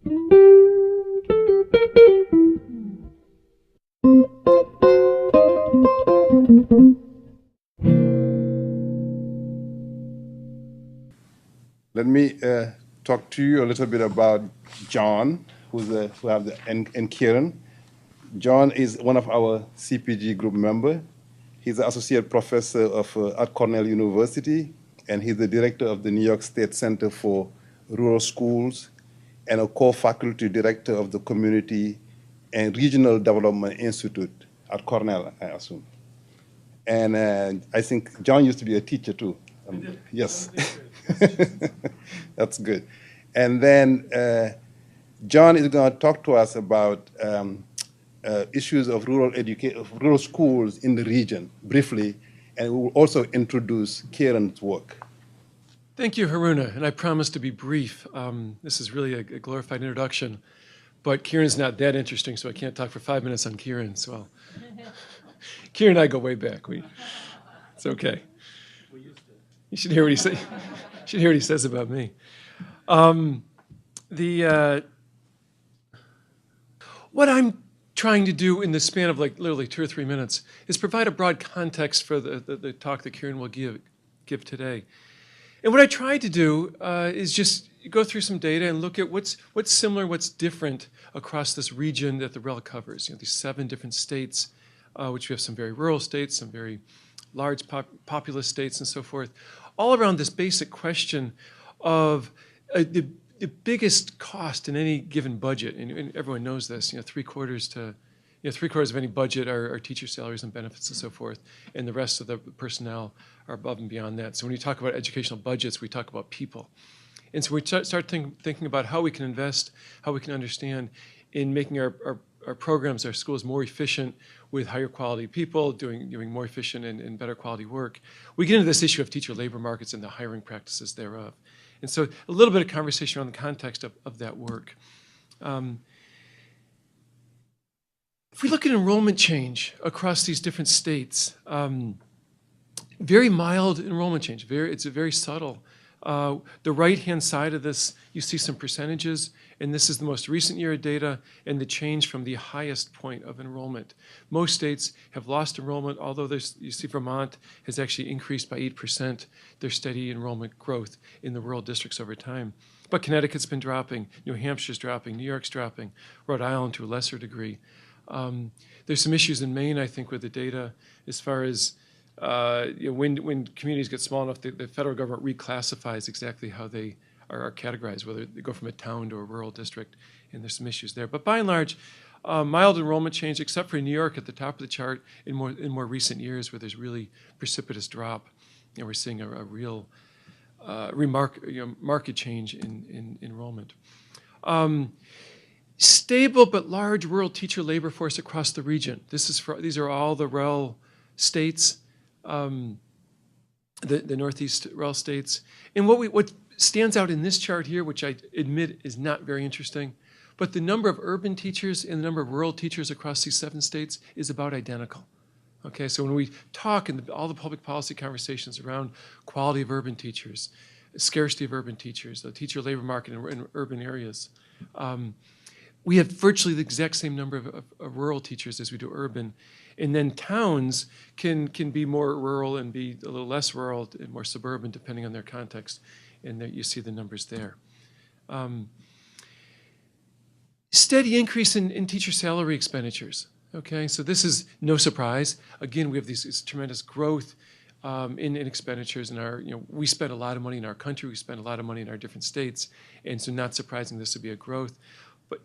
Let me talk to you a little bit about John, and Kieran. John is one of our CPG group members. He's an associate professor at Cornell University, and he's the director of the New York State Center for Rural Schools and a co-faculty director of the Community and Regional Development Institute at Cornell, I assume. And I think John used to be a teacher too. Yes. That's good. And then John is going to talk to us about issues of rural schools in the region briefly, and we will also introduce Kieran's work. Thank you, Haruna, and I promise to be brief. This is really a glorified introduction, but Kieran's not that interesting, so I can't talk for 5 minutes on Kieran. So Kieran and I go way back. It's okay. You should hear what he say. Should hear what he says about me. What I'm trying to do in the span of like literally 2 or 3 minutes is provide a broad context for the talk that Kieran will give today. And what I tried to do is just go through some data and look at what's similar, what's different across this region that the REL covers. You know, these 7 different states, which we have some very rural states, some very large populous states, and so forth, all around this basic question of the biggest cost in any given budget, and everyone knows this. You know, three-quarters of any budget are teacher salaries and benefits and so forth, and the rest of the personnel are above and beyond that. So when you talk about educational budgets, we talk about people. And so we start thinking about how we can invest, how we can understand in making our programs, our schools more efficient with higher quality people, doing more efficient and better quality work. We get into this issue of teacher labor markets and the hiring practices thereof. And so a little bit of conversation around the context of that work. If we look at enrollment change across these different states, very mild enrollment change. It's very subtle. The right-hand side of this, you see some percentages, and this is the most recent year of data and the change from the highest point of enrollment. Most states have lost enrollment, although you see Vermont has actually increased by 8% their steady enrollment growth in the rural districts over time. But Connecticut's been dropping, New Hampshire's dropping, New York's dropping, Rhode Island to a lesser degree. There's some issues in Maine, I think, with the data as far as when communities get small enough, the federal government reclassifies exactly how they are categorized, whether they go from a town to a rural district, and there's some issues there. But by and large, mild enrollment change, except for New York at the top of the chart in more recent years, where there's really precipitous drop. And we're seeing a real marked change in enrollment. Stable but large rural teacher labor force across the region. These are all the REL states. The Northeast REL states. And what stands out in this chart here, which I admit is not very interesting, but the number of urban teachers and the number of rural teachers across these 7 states is about identical. Okay, so when we talk in all the public policy conversations around quality of urban teachers, scarcity of urban teachers, the teacher labor market in urban areas, we have virtually the exact same number of rural teachers as we do urban. And then towns can be more rural and be a little less rural and more suburban depending on their context. And there you see the numbers there. Steady increase in teacher salary expenditures. Okay, so this is no surprise. Again, we have this tremendous growth in expenditures. We spend a lot of money in our country. We spend a lot of money in our different states. And so not surprising this would be a growth. But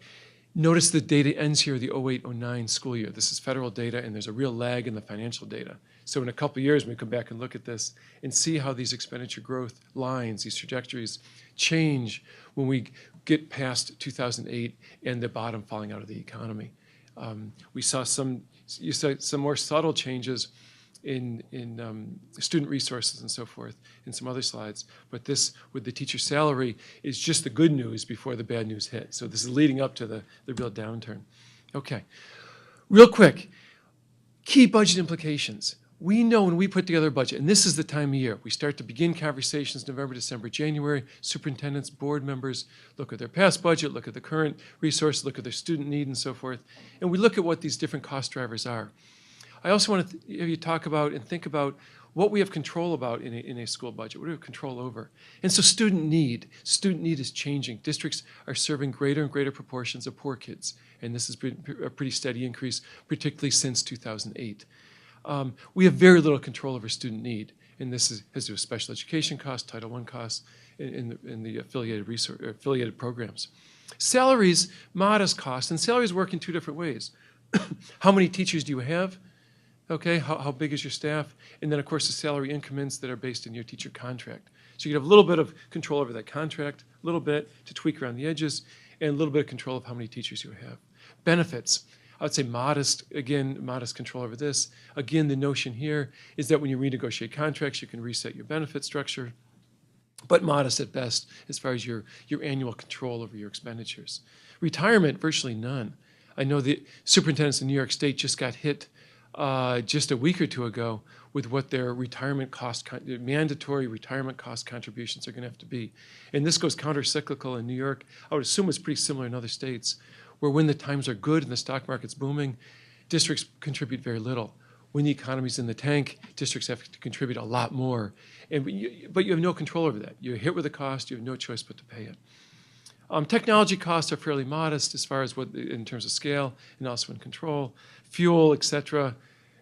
notice the data ends here, the 08-09 school year. This is federal data, and there's a real lag in the financial data. So in a couple of years, we come back and look at this and see how these expenditure growth lines, these trajectories, change when we get past 2008 and the bottom falling out of the economy. You saw some more subtle changes in student resources and so forth in some other slides. But this, with the teacher salary, is just the good news before the bad news hit. So this is leading up to the real downturn. Okay, real quick, key budget implications. we know when we put together a budget, and this is the time of year, we start to begin conversations November, December, January. Superintendents, board members look at their past budget, look at the current resource, look at their student need and so forth, and we look at what these different cost drivers are. I also want to have you talk about and think about what we have control about in a school budget, what do we have control over? And so student need is changing. Districts are serving greater and greater proportions of poor kids, and this has been a pretty steady increase, particularly since 2008. We have very little control over student need, and this has to do with special education costs, Title I costs, in the affiliated programs. Salaries, modest costs, and salaries work in two different ways. How many teachers do you have? Okay, how big is your staff? And then, of course, the salary increments that are based in your teacher contract. So you have a little bit of control over that contract, a little bit to tweak around the edges, and a little bit of control of how many teachers you have. Benefits. I would say modest control over this. Again, the notion here is that when you renegotiate contracts, you can reset your benefit structure, but modest at best as far as your annual control over your expenditures. Retirement, virtually none. I know the superintendents in New York State just got hit just a week or two ago with what their retirement cost, mandatory retirement cost contributions are going to have to be. And this goes counter-cyclical in New York. I would assume it's pretty similar in other states, where when the times are good and the stock market's booming, districts contribute very little. When the economy's in the tank, districts have to contribute a lot more. But you have no control over that. You're hit with a cost, you have no choice but to pay it. Technology costs are fairly modest as far as in terms of scale and also in control. Fuel, et cetera,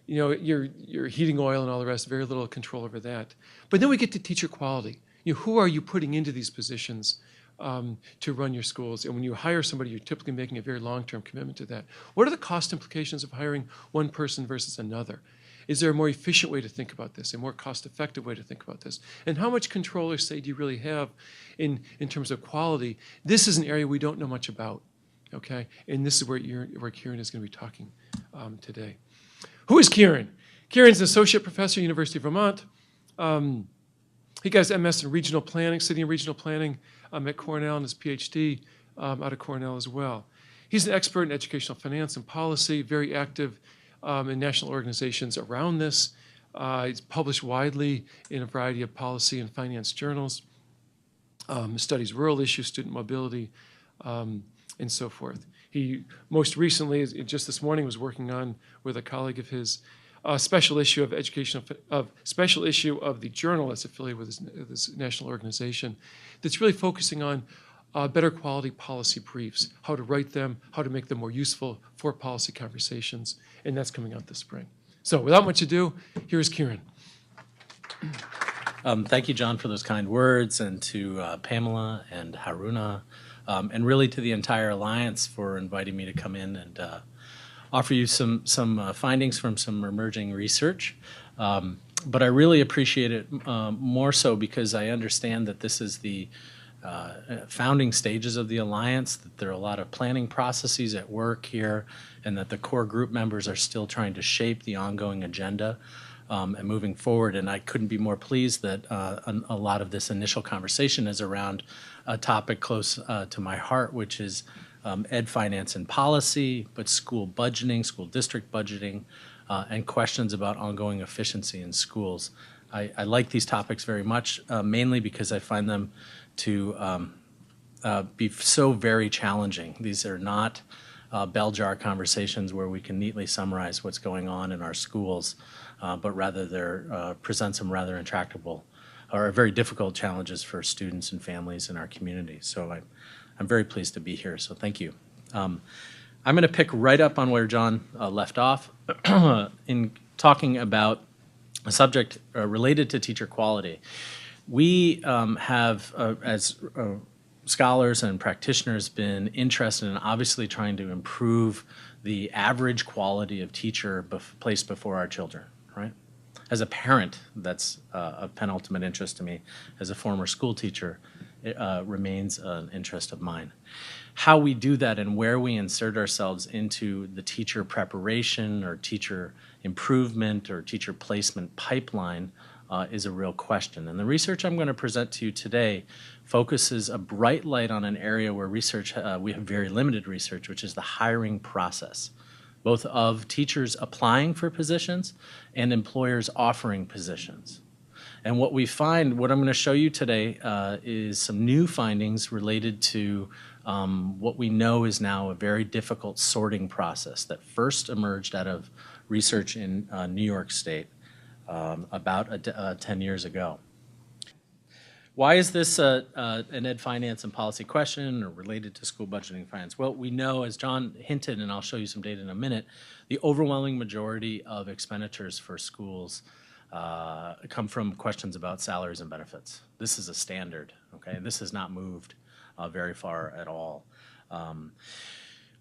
your heating oil and all the rest, very little control over that. But then we get to teacher quality. Who are you putting into these positions to run your schools? And when you hire somebody, you're typically making a very long-term commitment to that. What are the cost implications of hiring one person versus another? Is there a more efficient way to think about this, a more cost-effective way to think about this? And how much control or say do you really have in terms of quality? This is an area we don't know much about, okay? And this is where Kieran is going to be talking today. Who is Kieran? Kieran's an associate professor at University of Vermont. He got his MS in regional planning, city and regional planning at Cornell, and his PhD out of Cornell as well. He's an expert in educational finance and policy, very active in national organizations around this. He's published widely in a variety of policy and finance journals, studies rural issues, student mobility, and so forth. He most recently, just this morning, was working on with a colleague of his special issue of the journal that's affiliated with this national organization that's really focusing on better quality policy briefs, how to write them, how to make them more useful for policy conversations, and that's coming out this spring. So without much ado, here's Kieran. Thank you, John, for those kind words, and to Pamela and Haruna, and really to the entire Alliance for inviting me to come in and offer you some findings from some emerging research. But I really appreciate it more so because I understand that this is the founding stages of the Alliance, that there are a lot of planning processes at work here, and that the core group members are still trying to shape the ongoing agenda and moving forward. And I couldn't be more pleased that a lot of this initial conversation is around a topic close to my heart, which is ed finance and policy, but school budgeting, school district budgeting, and questions about ongoing efficiency in schools. I like these topics very much, mainly because I find them to be so very challenging. These are not bell jar conversations where we can neatly summarize what's going on in our schools, but rather they present some rather intractable or very difficult challenges for students and families in our community. So I'm very pleased to be here, so thank you. I'm going to pick right up on where John left off in talking about a subject related to teacher quality. We have, as scholars and practitioners, been interested in obviously trying to improve the average quality of teacher placed before our children, right? As a parent, that's of penultimate interest to me. As a former school teacher, it remains an interest of mine. How we do that and where we insert ourselves into the teacher preparation or teacher improvement or teacher placement pipeline is a real question. And the research I'm going to present to you today focuses a bright light on an area where research, we have very limited research, which is the hiring process. both of teachers applying for positions and employers offering positions. And what we find, what I'm going to show you today, is some new findings related to what we know is now a very difficult sorting process that first emerged out of research in New York State about 10 years ago. Why is this an ed finance and policy question or related to school budgeting and finance? Well, we know, as John hinted, and I'll show you some data in a minute, the overwhelming majority of expenditures for schools come from questions about salaries and benefits. This is a standard, okay? This has not moved very far at all.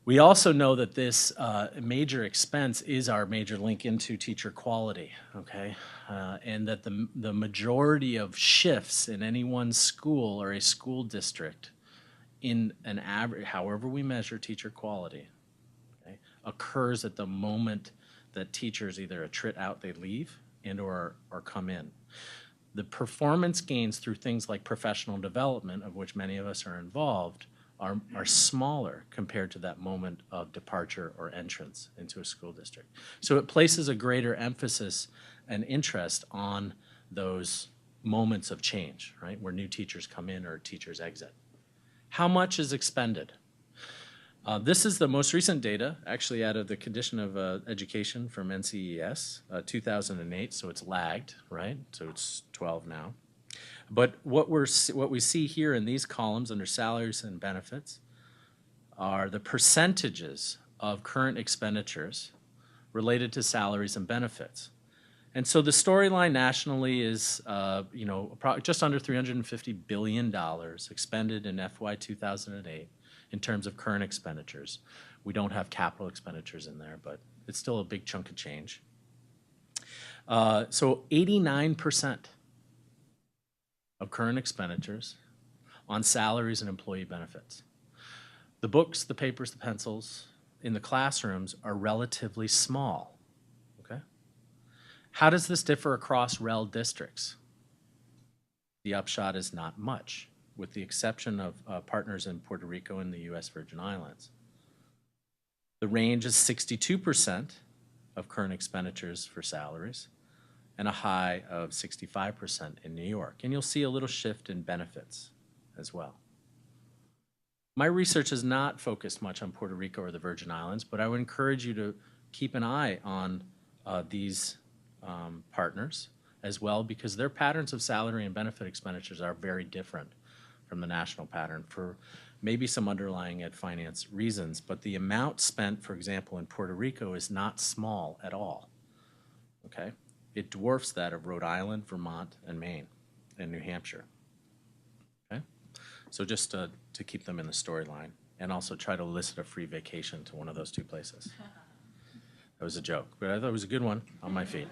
We also know that this major expense is our major link into teacher quality, okay? And that the majority of shifts in any one school or a school district in an average, however we measure teacher quality, okay, occurs at the moment that teachers either attrit out, they leave, and or come in. The performance gains through things like professional development, of which many of us are involved, are smaller compared to that moment of departure or entrance into a school district. So it places a greater emphasis and interest on those moments of change, right, where new teachers come in or teachers exit. How much is expended? This is the most recent data, actually out of the Condition of Education from NCES, 2008, so it's lagged, right? So it's 12 now. But what we see here in these columns under salaries and benefits are the percentages of current expenditures related to salaries and benefits. And so the storyline nationally is, just under $350 billion expended in FY 2008 in terms of current expenditures. We don't have capital expenditures in there, but it's still a big chunk of change. So 89% of current expenditures on salaries and employee benefits. The books, the papers, the pencils in the classrooms are relatively small, okay? How does this differ across REL districts? The upshot is not much, with the exception of partners in Puerto Rico and the U.S. Virgin Islands. The range is 62% of current expenditures for salaries, and a high of 65% in New York. And you'll see a little shift in benefits as well. My research has not focused much on Puerto Rico or the Virgin Islands, but I would encourage you to keep an eye on these partners as well, because their patterns of salary and benefit expenditures are very different from the national pattern for maybe some underlying ed finance reasons. But the amount spent, for example, in Puerto Rico is not small at all, okay? It dwarfs that of Rhode Island, Vermont, and Maine, and New Hampshire. Okay, so just to keep them in the storyline, and also try to elicit a free vacation to one of those two places. That was a joke, but I thought it was a good one on my feet.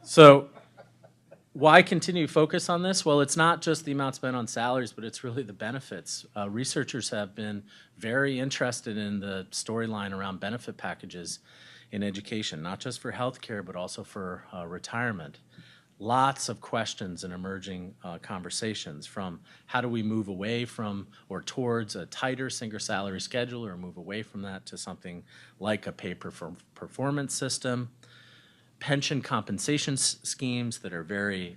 So, why continue to focus on this? Well, it's not just the amount spent on salaries, but it's really the benefits. Researchers have been very interested in the storyline around benefit packages in education, not just for healthcare, but also for retirement. Lots of questions and emerging conversations, from how do we move away from or towards a tighter single salary schedule, or move away from that to something like a pay-for-performance system, pension compensation schemes that are very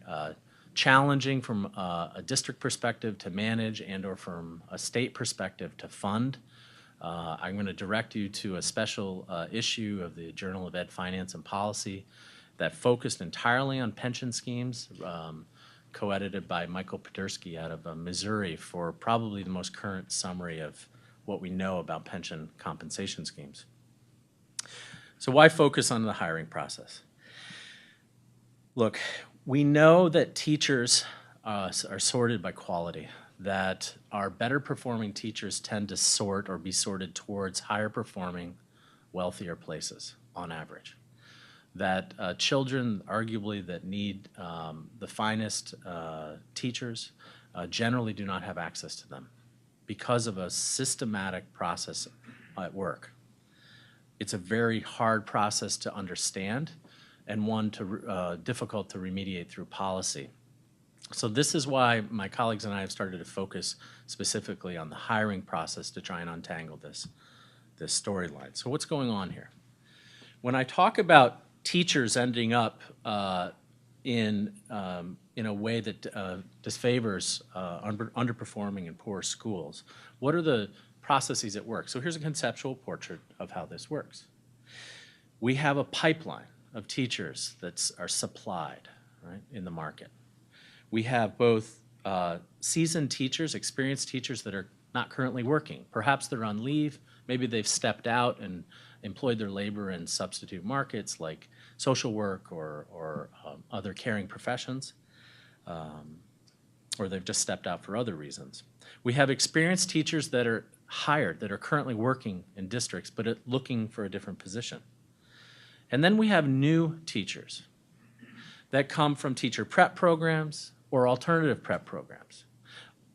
challenging from a district perspective to manage, and or from a state perspective to fund. I'm going to direct you to a special issue of the Journal of Ed Finance and Policy that focused entirely on pension schemes, co-edited by Michael Podersky out of Missouri, for probably the most current summary of what we know about pension compensation schemes. So why focus on the hiring process? Look, we know that teachers are sorted by quality, that our better performing teachers tend to sort or be sorted towards higher performing, wealthier places on average. That children, arguably, that need the finest teachers generally do not have access to them because of a systematic process at work. It's a very hard process to understand, and one difficult to remediate through policy. So this is why my colleagues and I have started to focus specifically on the hiring process to try and untangle this storyline. So what's going on here? When I talk about teachers ending up in a way that disfavors underperforming and poor schools, what are the processes at work? So here's a conceptual portrait of how this works. We have a pipeline of teachers that are supplied, right, in the market. We have both seasoned teachers, experienced teachers that are not currently working. Perhaps they're on leave, maybe they've stepped out and employed their labor in substitute markets like social work or other caring professions, or they've just stepped out for other reasons. We have experienced teachers that are hired, that are currently working in districts, but looking for a different position. And then we have new teachers that come from teacher prep programs or alternative prep programs.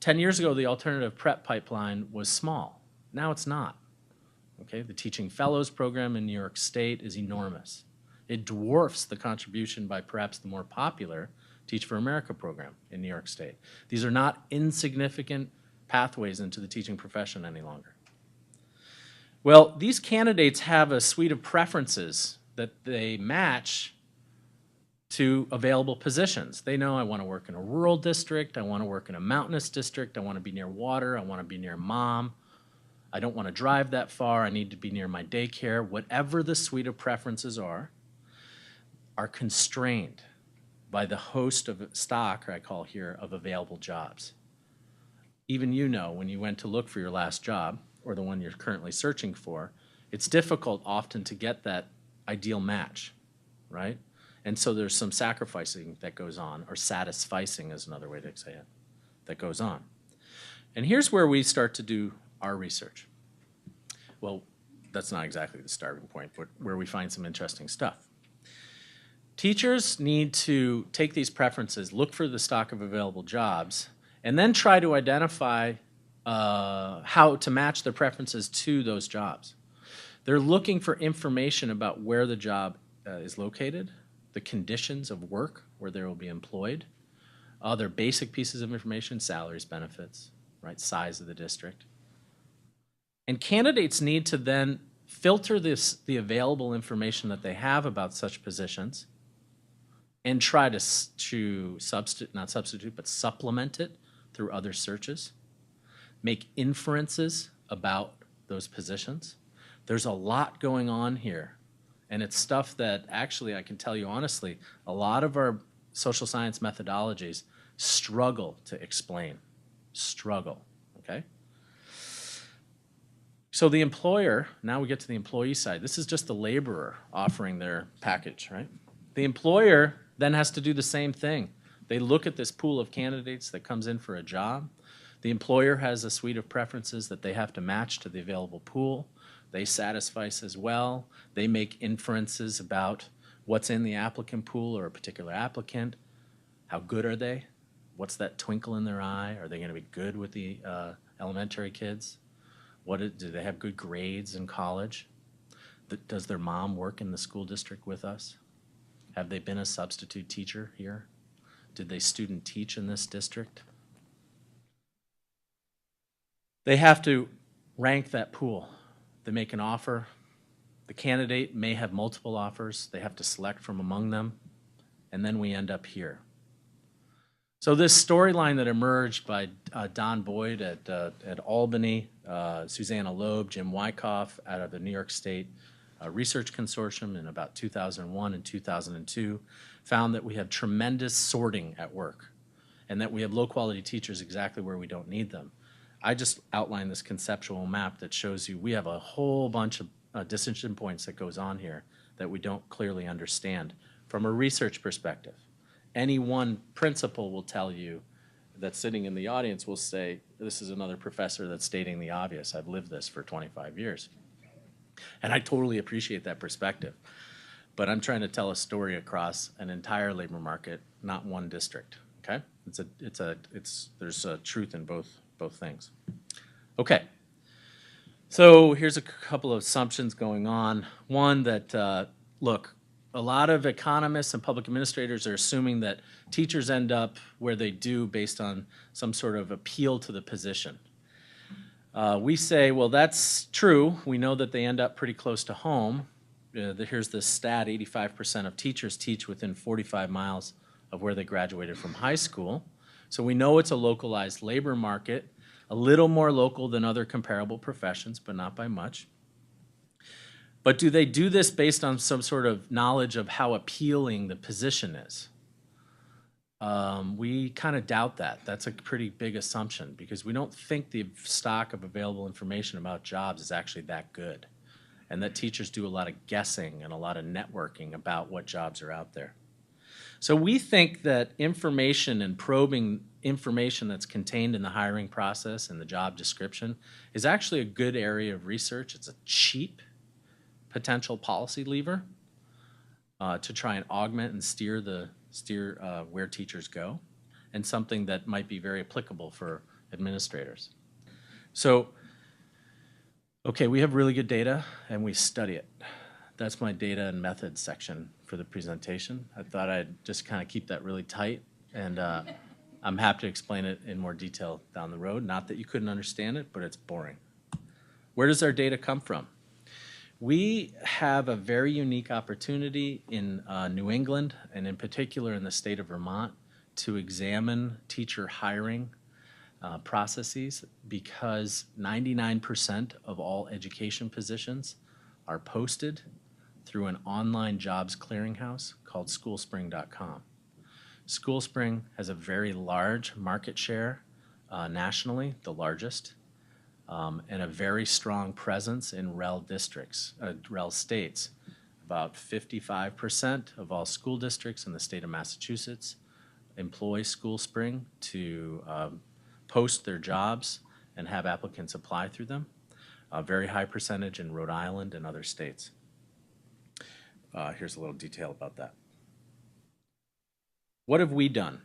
10 years ago, the alternative prep pipeline was small. Now it's not. Okay? The Teaching Fellows program in New York State is enormous. It dwarfs the contribution by perhaps the more popular Teach for America program in New York State. These are not insignificant pathways into the teaching profession any longer. Well, these candidates have a suite of preferences that they match to available positions. They know I want to work in a rural district, I want to work in a mountainous district, I want to be near water, I want to be near mom, I don't want to drive that far, I need to be near my daycare. Whatever the suite of preferences are constrained by the host of stock, I call here, of available jobs. Even you know when you went to look for your last job, or the one you're currently searching for, it's difficult often to get that ideal match, right? And so there's some sacrificing that goes on, or satisficing is another way to say it, that goes on. And here's where we start to do our research. Well, that's not exactly the starting point, but where we find some interesting stuff. Teachers need to take these preferences, look for the stock of available jobs, and then try to identify how to match their preferences to those jobs. They're looking for information about where the job is located, the conditions of work where they will be employed, other basic pieces of information, salaries, benefits, right, size of the district. And candidates need to then filter the available information that they have about such positions and try to supplement it through other searches, make inferences about those positions. There's a lot going on here, and it's stuff that actually, I can tell you honestly, a lot of our social science methodologies struggle to explain, okay? So the employer, now we get to the employee side. This is just the laborer offering their package, right? The employer then has to do the same thing. They look at this pool of candidates that comes in for a job. The employer has a suite of preferences that they have to match to the available pool. They satisfy as well. They make inferences about what's in the applicant pool or a particular applicant. How good are they? What's that twinkle in their eye? Are they going to be good with the elementary kids? Do they have good grades in college? Does their mom work in the school district with us? Have they been a substitute teacher here? Did they student teach in this district? They have to rank that pool. They make an offer. The candidate may have multiple offers. They have to select from among them. And then we end up here. So this storyline that emerged by Don Boyd at Albany, Susanna Loeb, Jim Wyckoff out of the New York State Research Consortium in about 2001 and 2002 found that we have tremendous sorting at work and that we have low-quality teachers exactly where we don't need them. I just outlined this conceptual map that shows you we have a whole bunch of decision points that goes on here that we don't clearly understand from a research perspective. Any one principal will tell you that's sitting in the audience will say, this is another professor that's stating the obvious. I've lived this for 25 years. And I totally appreciate that perspective. But I'm trying to tell a story across an entire labor market, not one district, okay? There's a truth in both things. Okay, so here's a couple of assumptions going on. One that, look, a lot of economists and public administrators are assuming that teachers end up where they do based on some sort of appeal to the position. We say, well, that's true. We know that they end up pretty close to home, here's the stat, 85% of teachers teach within 45 miles of where they graduated from high school. So we know it's a localized labor market, a little more local than other comparable professions, but not by much. But do they do this based on some sort of knowledge of how appealing the position is? We kind of doubt that. That's a pretty big assumption because we don't think the stock of available information about jobs is actually that good, and that teachers do a lot of guessing and a lot of networking about what jobs are out there. So we think that information and probing information that's contained in the hiring process and the job description is actually a good area of research. It's a cheap potential policy lever to try and augment and steer where teachers go, and something that might be very applicable for administrators. So, okay, we have really good data and we study it. That's my data and methods section for the presentation. I thought I'd just kind of keep that really tight, and I'm happy to explain it in more detail down the road. Not that you couldn't understand it, but it's boring. Where does our data come from? We have a very unique opportunity in New England, and in particular in the state of Vermont, to examine teacher hiring processes, because 99% of all education positions are posted through an online jobs clearinghouse called schoolspring.com. Schoolspring has a very large market share nationally, the largest, and a very strong presence in REL districts, REL states. About 55% of all school districts in the state of Massachusetts employ SchoolSpring to post their jobs and have applicants apply through them. A very high percentage in Rhode Island and other states. Here's a little detail about that. What have we done?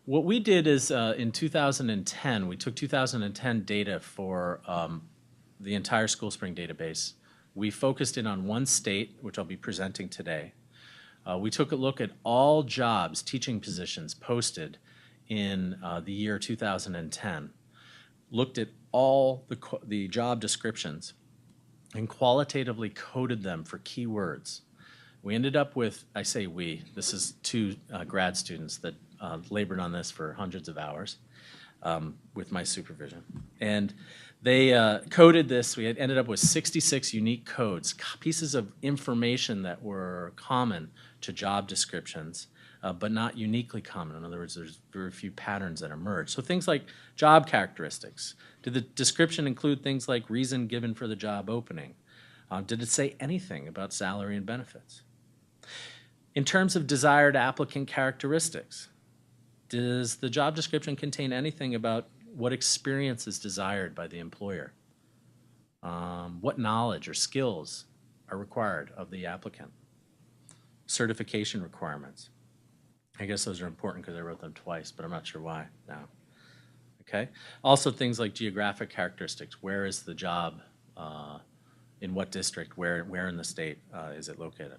What we did is in 2010, we took 2010 data for the entire SchoolSpring database. We focused in on one state, which I'll be presenting today. We took a look at all jobs, teaching positions posted in the year 2010, looked at all the job descriptions and qualitatively coded them for keywords. We ended up with, I say we, this is two grad students that labored on this for hundreds of hours with my supervision. And they coded this. We had ended up with 66 unique codes, pieces of information that were common to job descriptions, but not uniquely common. In other words, there's very few patterns that emerge. So things like job characteristics. Did the description include things like reason given for the job opening? Did it say anything about salary and benefits? In terms of desired applicant characteristics, does the job description contain anything about what experience is desired by the employer? What knowledge or skills are required of the applicant? Certification requirements. I guess those are important because I wrote them twice, but I'm not sure why now. Okay. Also things like geographic characteristics. Where is the job? In what district? Where in the state is it located?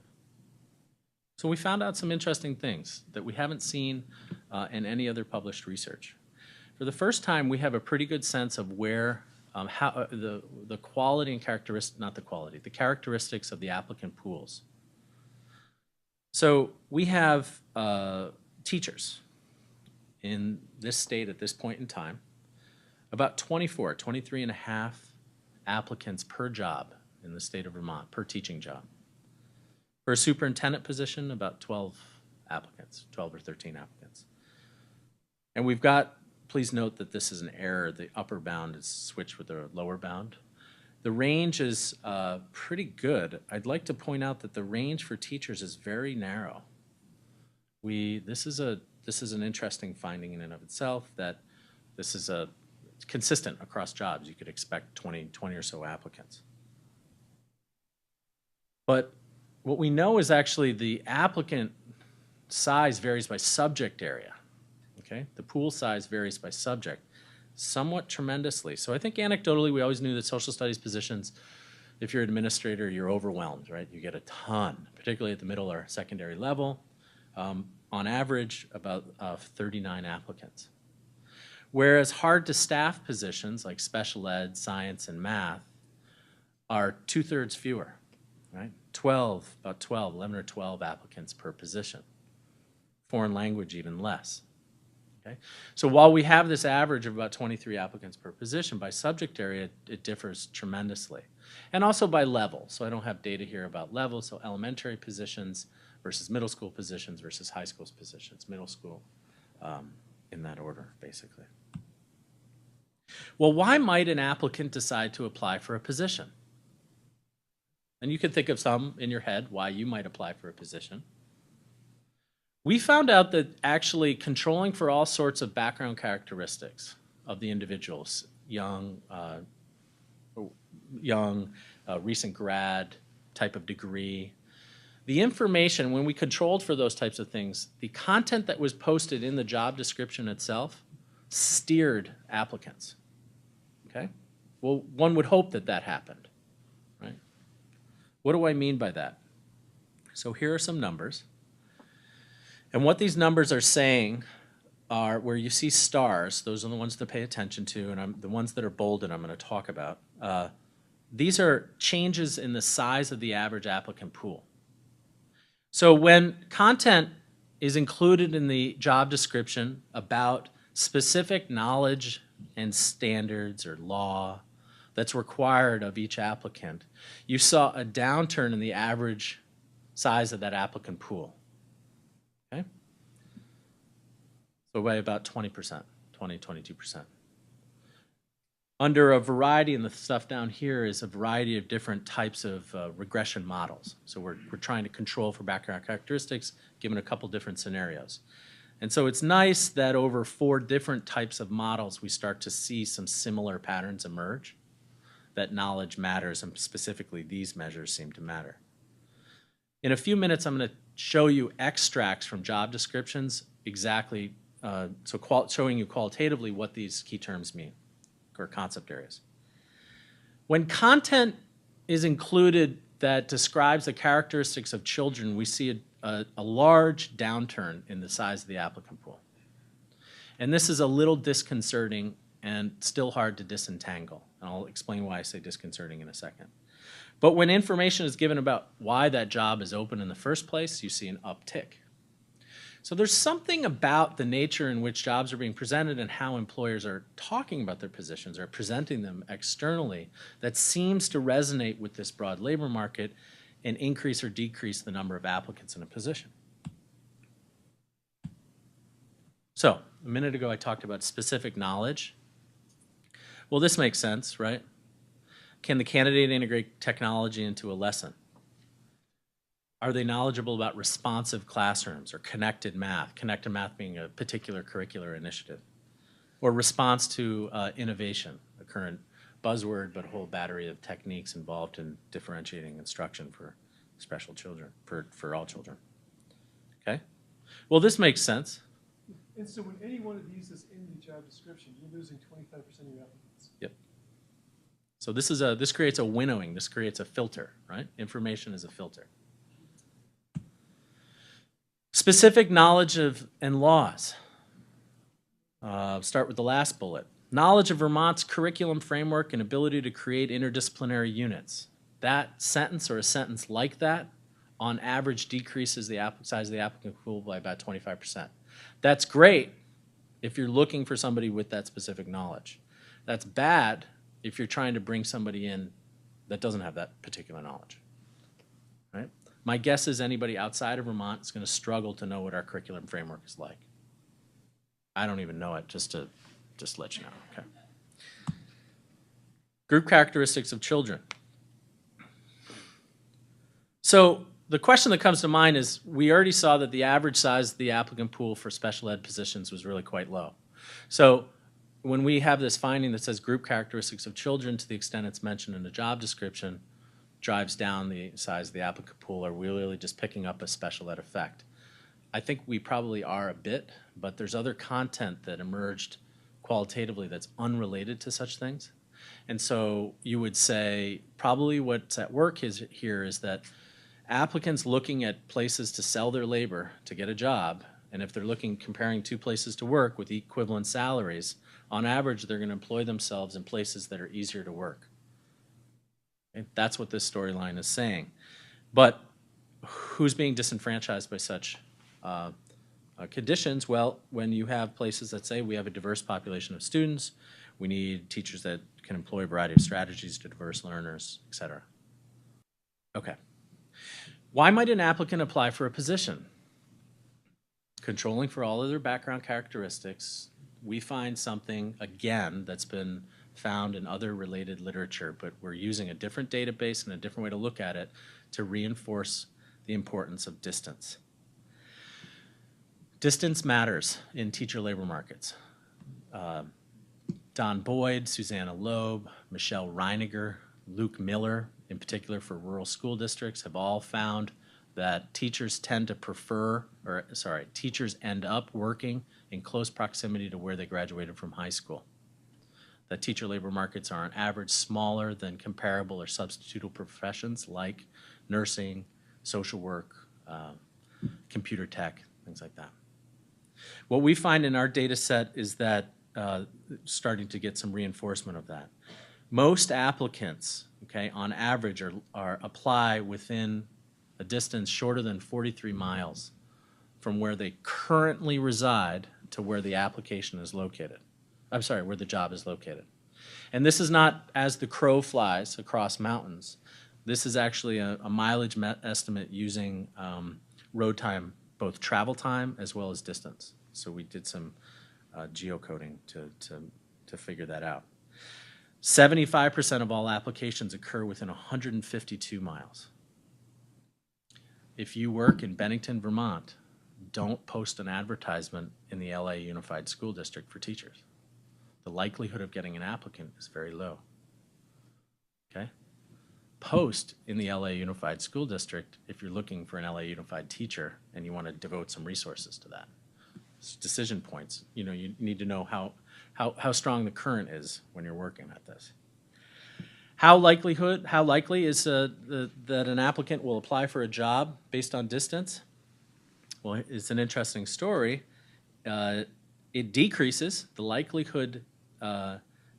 So we found out some interesting things that we haven't seen in any other published research. For the first time, we have a pretty good sense of where, how the quality and characteristics, not the quality, the characteristics of the applicant pools. So we have teachers in this state at this point in time, about 23 and a half applicants per job in the state of Vermont, per teaching job. For a superintendent position, about 12 applicants, 12 or 13 applicants. And we've got, please note that this is an error. The upper bound is switched with the lower bound. The range is pretty good. I'd like to point out that the range for teachers is very narrow. This is an interesting finding in and of itself, that this is consistent across jobs. You could expect 20 or so applicants. But what we know is actually the applicant size varies by subject area. Okay, the pool size varies by subject somewhat tremendously. So I think anecdotally we always knew that social studies positions, if you're an administrator, you're overwhelmed, right? You get a ton, particularly at the middle or secondary level. On average, about 39 applicants. Whereas hard to staff positions like special ed, science, and math are 2/3 fewer. right? About 12, 11 or 12 applicants per position. Foreign language, even less. Okay? So while we have this average of about 23 applicants per position, by subject area, it differs tremendously. And also by level. So I don't have data here about level, so elementary positions versus middle school positions versus high school positions. Middle school in that order, basically. Well, why might an applicant decide to apply for a position? And you can think of some in your head why you might apply for a position. We found out that actually controlling for all sorts of background characteristics of the individuals, young, recent grad, type of degree, the information, when we controlled for those types of things, the content that was posted in the job description itself steered applicants. Okay? Well, one would hope that that happened, right? What do I mean by that? So here are some numbers. And what these numbers are saying are where you see stars, those are the ones to pay attention to, and the ones that are bolded I'm going to talk about. These are changes in the size of the average applicant pool. So when content is included in the job description about specific knowledge and standards or law that's required of each applicant, you saw a downturn in the average size of that applicant pool. Okay? So by about 20%, 20, 22%. Under a variety, and the stuff down here is a variety of different types of regression models. So we're trying to control for background characteristics given a couple different scenarios. And so it's nice that over 4 different types of models we start to see some similar patterns emerge, that knowledge matters, and specifically these measures seem to matter. In a few minutes I'm going to show you extracts from job descriptions exactly, showing you qualitatively what these key terms mean, or concept areas. When content is included that describes the characteristics of children, we see a large downturn in the size of the applicant pool. And this is a little disconcerting and still hard to disentangle. And I'll explain why I say disconcerting in a second. But when information is given about why that job is open in the first place, you see an uptick. So there's something about the nature in which jobs are being presented and how employers are talking about their positions or presenting them externally that seems to resonate with this broad labor market and increase or decrease the number of applicants in a position. So a minute ago I talked about specific knowledge. Well, this makes sense, right? Can the candidate integrate technology into a lesson? Are they knowledgeable about responsive classrooms or connected math being a particular curricular initiative, or response to innovation, a current buzzword, but a whole battery of techniques involved in differentiating instruction for special children, for all children. Okay? Well, this makes sense. And so when any one of these is in the job description, you're losing 25% of your applicants. Yep. So this creates a winnowing, this creates a filter, right? Information is a filter. Specific knowledge of and laws. Start with the last bullet. Knowledge of Vermont's curriculum framework and ability to create interdisciplinary units. That sentence or a sentence like that on average decreases the size of the applicant pool by about 25%. That's great if you're looking for somebody with that specific knowledge. That's bad if you're trying to bring somebody in that doesn't have that particular knowledge. Right? My guess is anybody outside of Vermont is going to struggle to know what our curriculum framework is like. I don't even know it, just to let you know. Okay. Group characteristics of children. So the question that comes to mind is, we already saw that the average size of the applicant pool for special ed positions was really quite low. So when we have this finding that says group characteristics of children, to the extent it's mentioned in the job description, drives down the size of the applicant pool, are we really just picking up a special ed effect? I think we probably are a bit, but there's other content that emerged qualitatively that's unrelated to such things. And so you would say probably what's at work here is that applicants looking at places to sell their labor to get a job, and if they're comparing 2 places to work with equivalent salaries, on average they're going to employ themselves in places that are easier to work. Okay? That's what this storyline is saying. But who's being disenfranchised by such conditions? Well, when you have places that say we have a diverse population of students, we need teachers that can employ a variety of strategies to diverse learners, et cetera. Okay. Why might an applicant apply for a position? Controlling for all of their background characteristics, we find something, again, that's been found in other related literature, but we're using a different database and a different way to look at it to reinforce the importance of distance. Distance matters in teacher labor markets. Don Boyd, Susanna Loeb, Michelle Reiniger, Luke Miller, in particular for rural school districts, have all found that teachers tend to teachers end up working in close proximity to where they graduated from high school. That teacher labor markets are on average smaller than comparable or substitutable professions like nursing, social work, computer tech, things like that. What we find in our data set is that starting to get some reinforcement of that. Most applicants, okay, on average apply within a distance shorter than 43 miles from where they currently reside to where the application is located. I'm sorry, where the job is located. And this is not as the crow flies across mountains. This is actually a mileage estimate using road time, both travel time as well as distance. So we did some geocoding to figure that out. 75% of all applications occur within 152 miles. If you work in Bennington, Vermont, don't post an advertisement in the LA Unified School District for teachers. The likelihood of getting an applicant is very low. Okay? Post in the LA Unified School District if you're looking for an LA Unified teacher and you want to devote some resources to that. It's decision points. You know, you need to know how strong the current is when you're working at this. How likely is that an applicant will apply for a job based on distance? Well, it's an interesting story. It decreases, the likelihood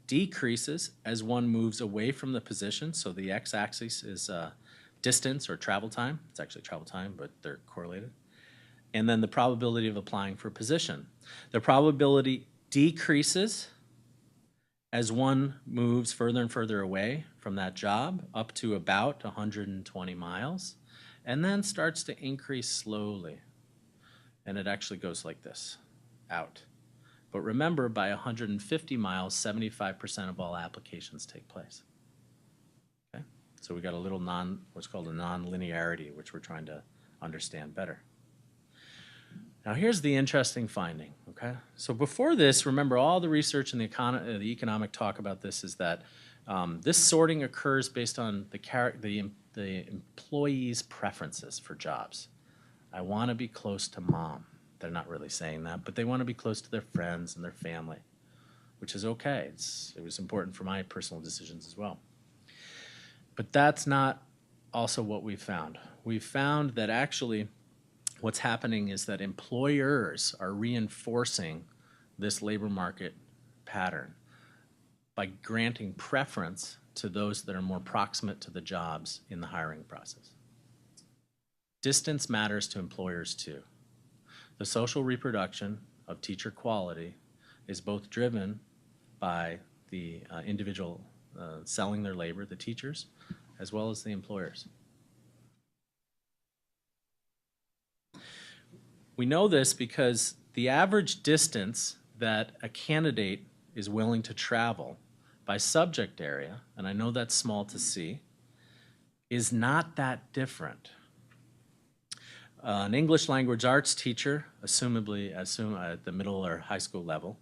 decreases as one moves away from the position. So the x-axis is distance or travel time. It's actually travel time, but they're correlated. And then the probability of applying for a position. The probability decreases as one moves further and further away from that job up to about 120 miles, and then starts to increase slowly. And it actually goes like this, out. But remember, by 150 miles, 75% of all applications take place. Okay? So we got a little what's called a non-linearity, which we're trying to understand better. Now here's the interesting finding, okay? So before this, remember all the research and the economic talk about this is that this sorting occurs based on the employee's preferences for jobs. I want to be close to mom. They're not really saying that, but they want to be close to their friends and their family, which is okay. It was important for my personal decisions as well. But that's not also what we found. We found that actually what's happening is that employers are reinforcing this labor market pattern by granting preference to those that are more proximate to the jobs in the hiring process. Distance matters to employers too. The social reproduction of teacher quality is both driven by the individual selling their labor, the teachers, as well as the employers. We know this because the average distance that a candidate is willing to travel by subject area, and I know that's small to see, is not that different. An English language arts teacher, assumably at the middle or high school level,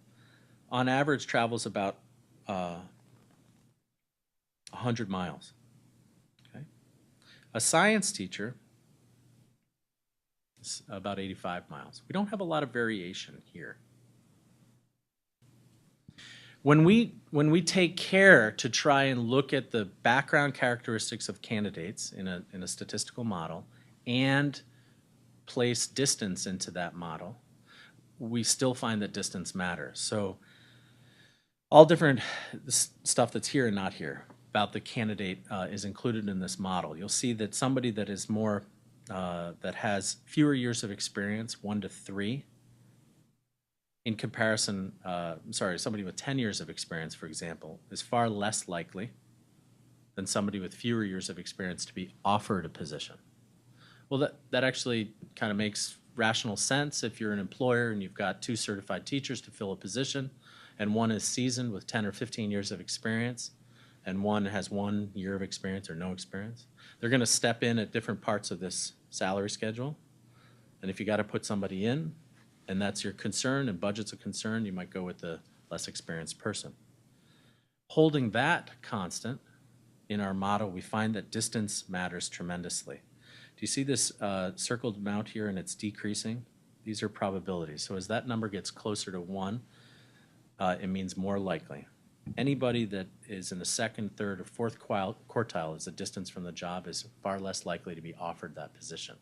on average travels about 100 miles. Okay? A science teacher, about 85 miles. We don't have a lot of variation here. When we take care to try and look at the background characteristics of candidates in a statistical model and place distance into that model, we still find that distance matters. So all different stuff that's here and not here. about the candidate is included in this model. You'll see that somebody that is more, that has fewer years of experience, 1 to 3, in comparison, somebody with 10 years of experience, for example, is far less likely than somebody with fewer years of experience to be offered a position. Well, that actually kind of makes rational sense if you're an employer and you've got 2 certified teachers to fill a position, and one is seasoned with 10 or 15 years of experience, and one has 1 year of experience or no experience. They're going to step in at different parts of this salary schedule, and if you got to put somebody in, and that's your concern and budget's a concern, you might go with the less experienced person. Holding that constant in our model, we find that distance matters tremendously. Do you see this circled amount here, and it's decreasing? These are probabilities. So as that number gets closer to 1, it means more likely. Anybody that is in the 2nd, 3rd, or 4th quartile as a distance from the job is far less likely to be offered that position.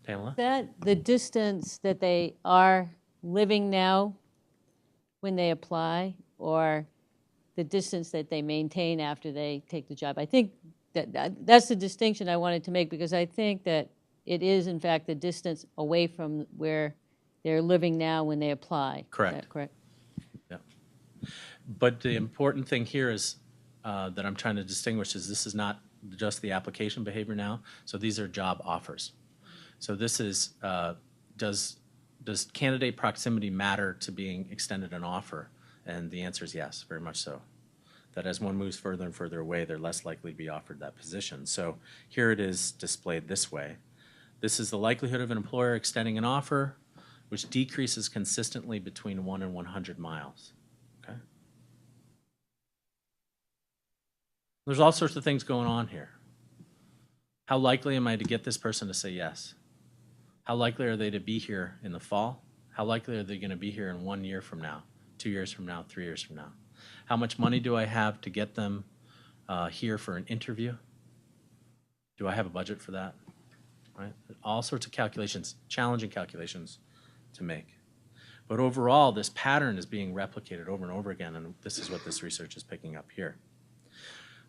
Pamela? That the distance that they are living now when they apply, or the distance that they maintain after they take the job. I think that's the distinction I wanted to make, because I think that it is, in fact, the distance away from where they're living now when they apply. Correct. Is that correct? Yeah. But the important thing here is that I'm trying to distinguish is this is not just the application behavior now. So these are job offers. So this is, does candidate proximity matter to being extended an offer? And the answer is yes, very much so. That as one moves further and further away, they're less likely to be offered that position. So here it is displayed this way. This is the likelihood of an employer extending an offer, which decreases consistently between 1 and 100 miles. Okay? There's all sorts of things going on here. How likely am I to get this person to say yes? How likely are they to be here in the fall? How likely are they going to be here in 1 year from now, 2 years from now, 3 years from now? How much money do I have to get them here for an interview? Do I have a budget for that? Right? All sorts of calculations, challenging calculations to make. But overall, this pattern is being replicated over and over again, and this is what this research is picking up here.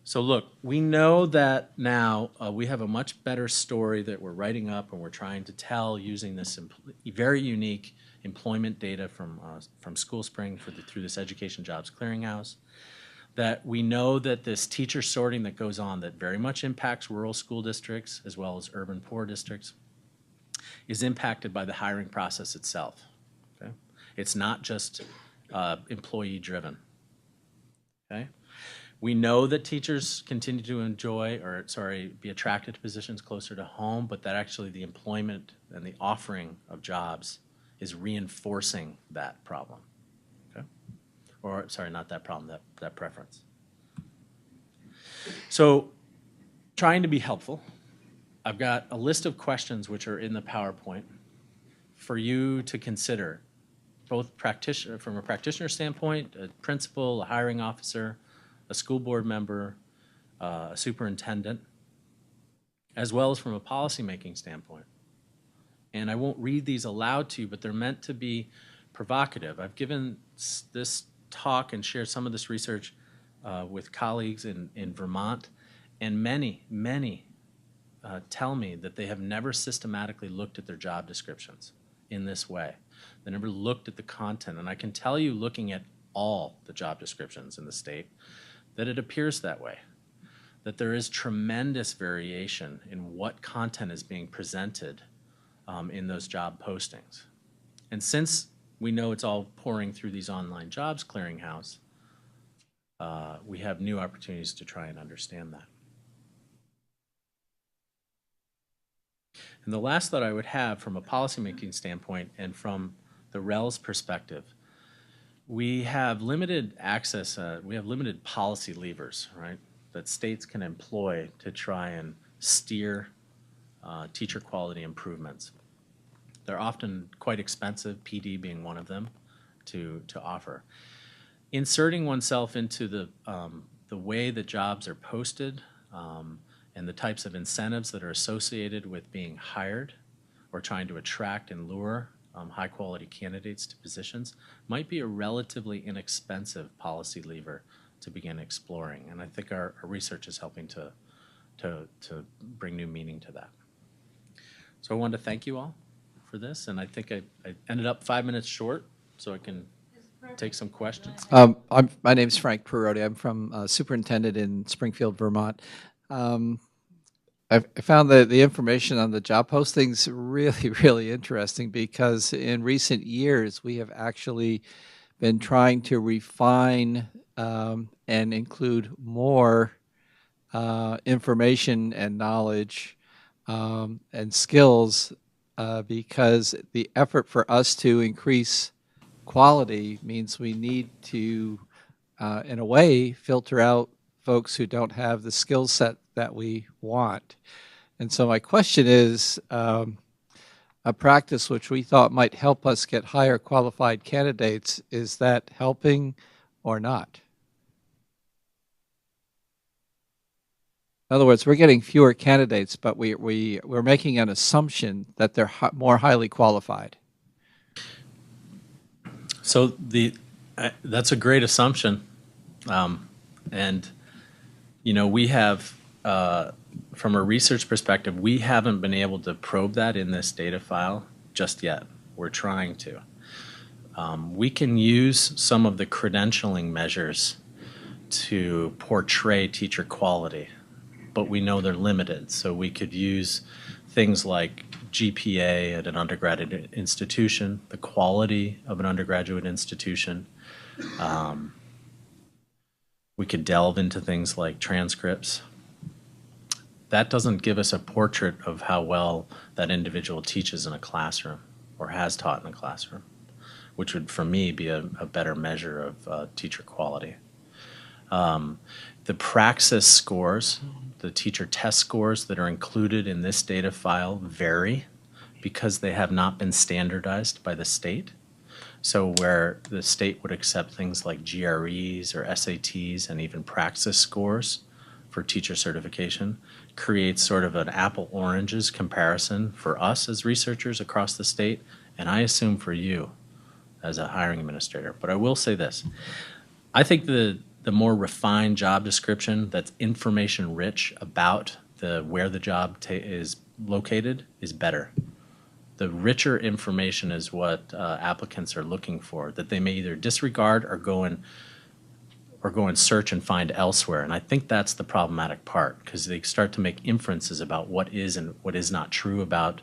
So look, we know that now we have a much better story that we're writing up and we're trying to tell using this very unique employment data from School Spring through this Education Jobs Clearinghouse, that we know that this teacher sorting that goes on that very much impacts rural school districts as well as urban poor districts is impacted by the hiring process itself. Okay? It's not just employee driven. Okay? We know that teachers continue to be attracted to positions closer to home, but that actually the employment and the offering of jobs is reinforcing that problem. Okay? Or, sorry, not that problem, that preference. So, trying to be helpful, I've got a list of questions which are in the PowerPoint for you to consider, both from a practitioner standpoint, a principal, a hiring officer, a school board member, a superintendent, as well as from a policymaking standpoint. And I won't read these aloud to you, but they're meant to be provocative. I've given this talk and shared some of this research with colleagues in Vermont, and many tell me that they have never systematically looked at their job descriptions in this way. They never looked at the content, and I can tell you, looking at all the job descriptions in the state, that it appears that way, that there is tremendous variation in what content is being presented in those job postings. And since we know it's all pouring through these online jobs clearinghouse, we have new opportunities to try and understand that. And the last thought I would have from a policymaking standpoint and from the REL's perspective, we have limited access, we have limited policy levers, right, that states can employ to try and steer teacher quality improvements. They're often quite expensive, PD being one of them, to offer. Inserting oneself into the way that jobs are posted and the types of incentives that are associated with being hired or trying to attract and lure high-quality candidates to positions might be a relatively inexpensive policy lever to begin exploring. And I think our research is helping to bring new meaning to that. So I wanted to thank you all for this, and I think I ended up 5 minutes short, so I can take some questions. My name's Frank Perotti. I'm from superintendent in Springfield, Vermont. I found the information on the job postings really, really interesting, because in recent years we have actually been trying to refine and include more information and knowledge and skills because the effort for us to increase quality means we need to, in a way, filter out folks who don't have the skill set that we want. And so my question is, a practice which we thought might help us get higher qualified candidates, is that helping or not? In other words, we're getting fewer candidates, but we're making an assumption that they're more highly qualified. So that's a great assumption, and we have, from a research perspective, we haven't been able to probe that in this data file just yet. We're trying to. We can use some of the credentialing measures to portray teacher quality, but we know they're limited. So we could use things like GPA at an undergraduate institution, the quality of an undergraduate institution. We could delve into things like transcripts. That doesn't give us a portrait of how well that individual teaches in a classroom or has taught in a classroom, which would, for me, be a better measure of teacher quality. The praxis scores, the teacher test scores that are included in this data file vary because they have not been standardized by the state. So where the state would accept things like GREs or SATs and even praxis scores for teacher certification, creates sort of an apple-oranges comparison for us as researchers across the state, and I assume for you as a hiring administrator. But I will say this. I think the more refined job description that's information rich about where the job is located is better. The richer information is what applicants are looking for, that they may either disregard or go and search and find elsewhere. And I think that's the problematic part, because they start to make inferences about what is and what is not true about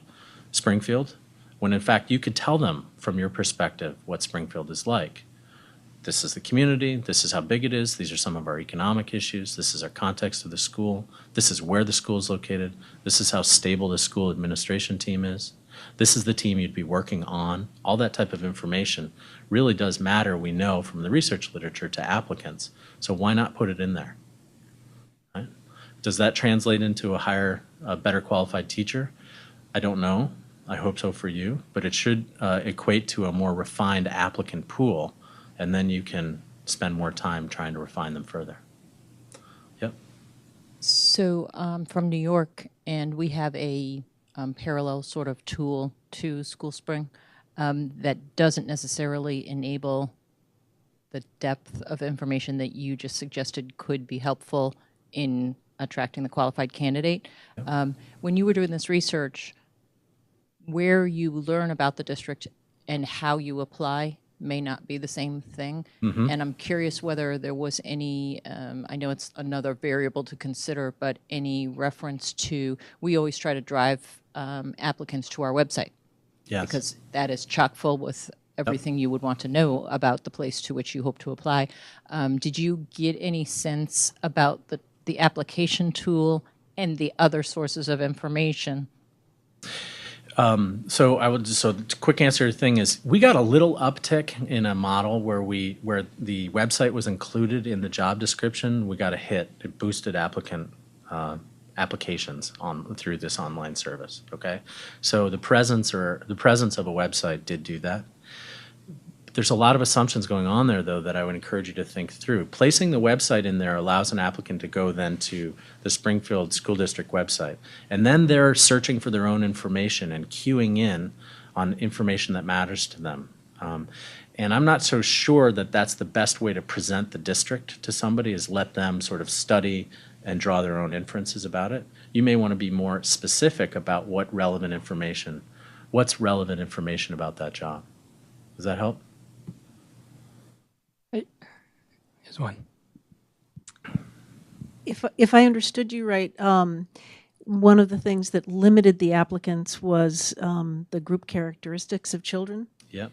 Springfield, when in fact you could tell them from your perspective what Springfield is like. This is the community, this is how big it is, these are some of our economic issues, this is our context of the school, this is where the school is located, this is how stable the school administration team is, this is the team you'd be working on. All that type of information really does matter, we know from the research literature, to applicants. So why not put it in there? Right? Does that translate into a better qualified teacher? I don't know. I hope so for you, but it should equate to a more refined applicant pool, and then you can spend more time trying to refine them further. Yep. So from New York, and we have a parallel sort of tool to SchoolSpring that doesn't necessarily enable the depth of information that you just suggested could be helpful in attracting the qualified candidate. Yep. When you were doing this research, where you learn about the district and how you apply may not be the same thing. Mm-hmm. And I'm curious whether there was any, I know it's another variable to consider, but any reference to, we always try to drive applicants to our website. Yes. Because that is chock full with everything you would want to know about the place to which you hope to apply. Did you get any sense about the application tool and the other sources of information? So the quick answer thing is, we got a little uptick in a model where the website was included in the job description. We got a hit. It boosted applications through this online service. Okay, so the presence of a website did do that. There's a lot of assumptions going on there, though, that I would encourage you to think through. Placing the website in there allows an applicant to go then to the Springfield School District website, and then they're searching for their own information and queuing in on information that matters to them. And I'm not so sure that that's the best way to present the district to somebody, is let them sort of study and draw their own inferences about it. You may want to be more specific about what's relevant information about that job. Does that help? Here's one. If I understood you right, one of the things that limited the applicants was the group characteristics of children. Yep.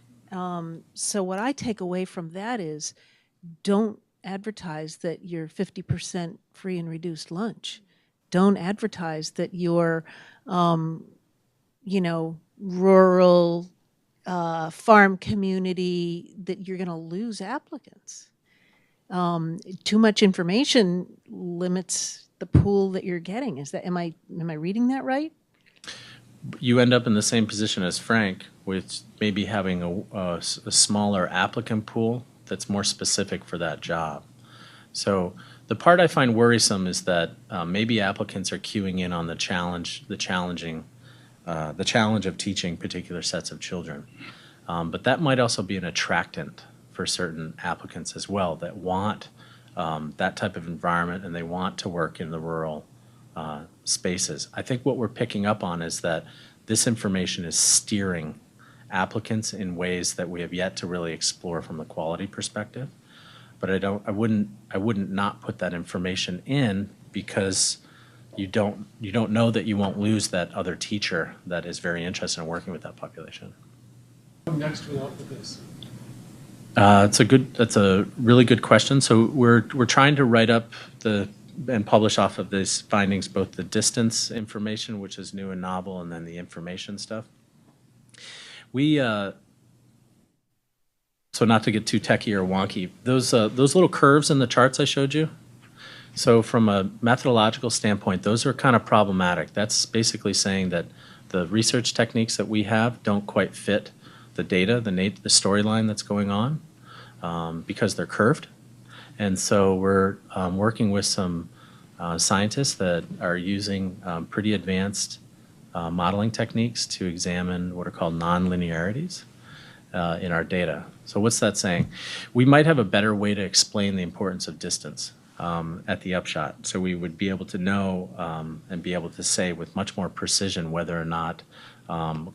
So what I take away from that is, don't advertise that you're 50% free and reduced lunch. Don't advertise that you're, rural farm community, that you're going to lose applicants. Too much information limits the pool that you're getting. Am I reading that right? You end up in the same position as Frank, with maybe having a smaller applicant pool that's more specific for that job. So the part I find worrisome is that maybe applicants are queuing in on the challenge of teaching particular sets of children. But that might also be an attractant for certain applicants as well, that want that type of environment and they want to work in the rural spaces. I think what we're picking up on is that this information is steering applicants in ways that we have yet to really explore from a quality perspective. But I wouldn't not put that information in, because you don't know that you won't lose that other teacher that is very interested in working with that population. Next with this. That's a really good question. So we're trying to write up and publish off of these findings both the distance information, which is new and novel, and then the information stuff. So not to get too techie or wonky, those little curves in the charts I showed you, so from a methodological standpoint, those are kind of problematic. That's basically saying that the research techniques that we have don't quite fit the data, the storyline that's going on, because they're curved. And so we're working with some scientists that are using pretty advanced modeling techniques to examine what are called nonlinearities in our data. So what's that saying? We might have a better way to explain the importance of distance at the upshot. So we would be able to know and be able to say with much more precision whether or not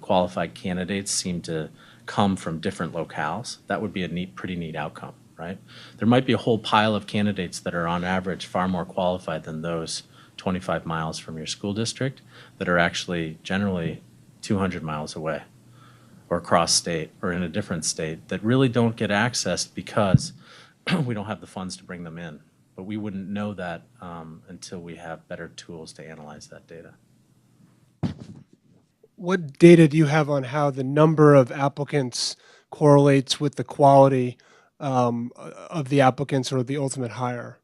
qualified candidates seem to come from different locales. That would be a pretty neat outcome, right? There might be a whole pile of candidates that are on average far more qualified than those 25 miles from your school district that are actually generally 200 miles away or across state or in a different state that really don't get accessed because we don't have the funds to bring them in. But we wouldn't know that until we have better tools to analyze that data. What data do you have on how the number of applicants correlates with the quality of the applicants or the ultimate hire?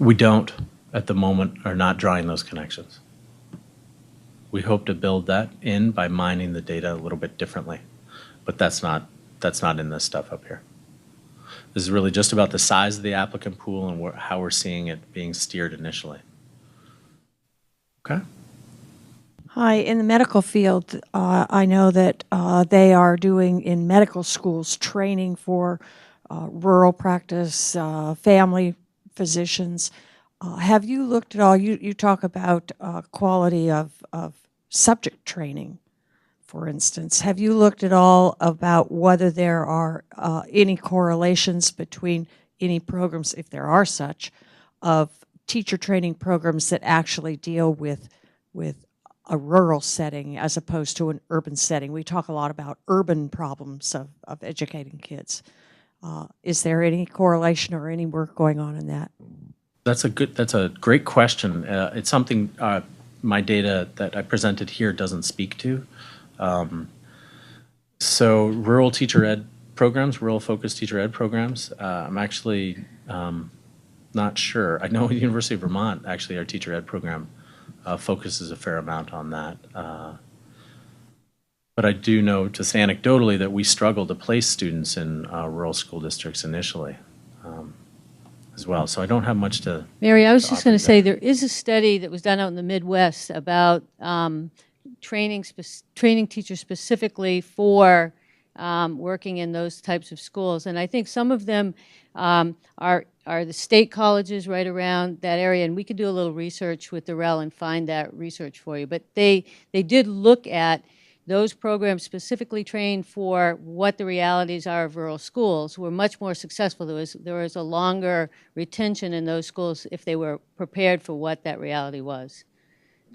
We don't, at the moment, are not drawing those connections. We hope to build that in by mining the data a little bit differently, but that's not in this stuff up here. This is really just about the size of the applicant pool and how we're seeing it being steered initially. Okay. Hi, in the medical field, I know that they are doing in medical schools training for rural practice, family physicians. Have you looked at all, you talk about quality of subject training, for instance. Have you looked at all about whether there are any correlations between any programs, if there are such, of teacher training programs that actually deal with a rural setting as opposed to an urban setting? We talk a lot about urban problems of educating kids. Is there any correlation or any work going on in that? That's a great question. It's something my data that I presented here doesn't speak to. So rural teacher ed programs, rural focused teacher ed programs, I'm actually not sure. I know at the University of Vermont, actually our teacher ed program focuses a fair amount on that. But I do know just anecdotally that we struggle to place students in rural school districts initially as well. So I don't have much to Mary, I was just going to say there is a study that was done out in the Midwest about training teachers specifically for working in those types of schools. And I think some of them are the state colleges right around that area, and we could do a little research with the REL and find that research for you. But they did look at those programs specifically trained for what the realities are of rural schools were much more successful. There was a longer retention in those schools if they were prepared for what that reality was.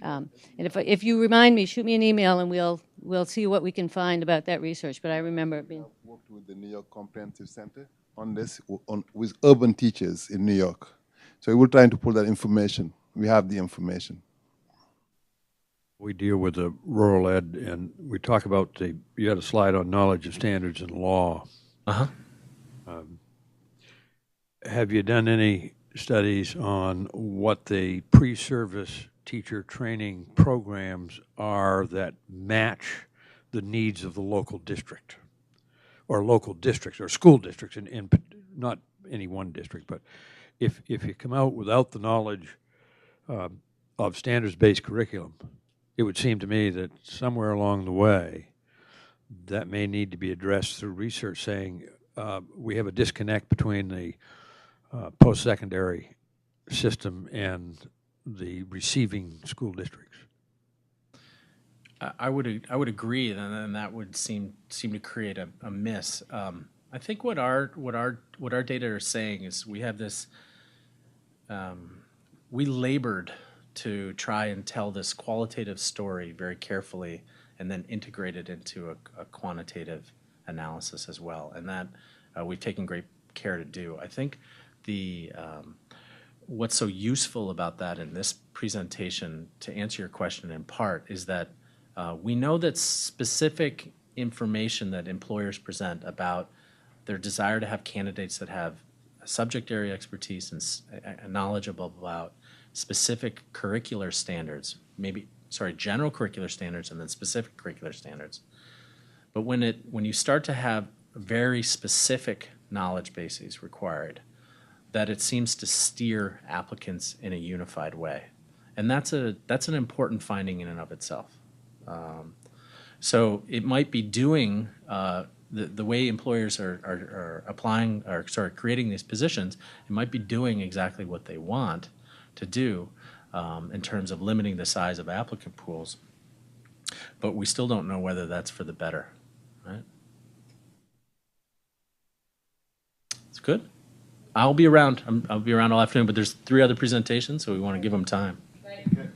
And if you remind me, shoot me an email and we'll see what we can find about that research. But I remember it being. I've worked with the New York Comprehensive Center on this with urban teachers in New York. So we're trying to pull that information. We have the information. We deal with the rural ed, and we talk about you had a slide on knowledge of standards and law. Uh-huh. Have you done any studies on what the pre-service teacher training programs are that match the needs of the local district, or local districts, or school districts, in not any one district, but if you come out without the knowledge of standards-based curriculum, it would seem to me that somewhere along the way, that may need to be addressed through research saying we have a disconnect between the post-secondary system and the receiving school districts. I would agree, and that would seem to create a miss. I think what our data are saying is we have this. We labored to try and tell this qualitative story very carefully and then integrate it into a quantitative analysis as well. And that we've taken great care to do. I think what's so useful about that in this presentation, to answer your question in part, is that we know that specific information that employers present about their desire to have candidates that have subject area expertise and knowledgeable about specific curricular standards, general curricular standards and then specific curricular standards. But when you start to have very specific knowledge bases required, that it seems to steer applicants in a unified way. And that's an important finding in and of itself. So it might be doing the way employers are applying or creating these positions, it might be doing exactly what they want to do in terms of limiting the size of applicant pools, but we still don't know whether that's for the better, right? It's good. I'll be around. I'll be around all afternoon, but there's 3 other presentations, so we want to give them time. Okay.